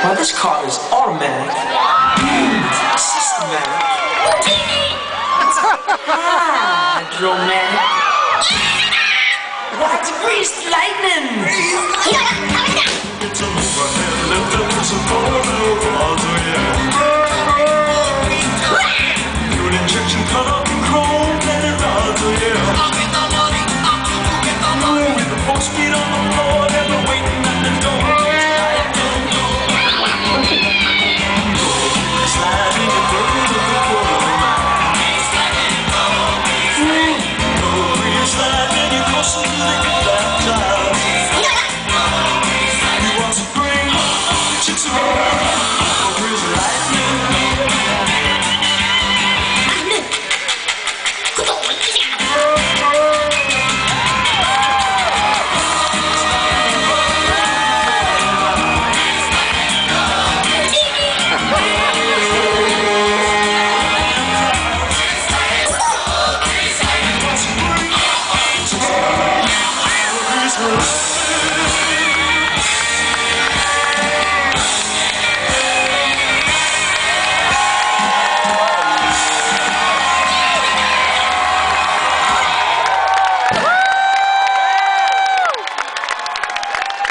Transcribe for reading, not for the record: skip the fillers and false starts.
Well, this car is automatic. Systematic. Hydromatic. Well, it's greased lightning. It's a overhead lift up to support robots, oh yeah. Fuel injection cut up in chrome plated rods, oh yeah. With the 4-speed on the floor, never waiting at the door. Sliding your through the quarter mile. You're sliding your closer to the good child. You want some green, chicks around.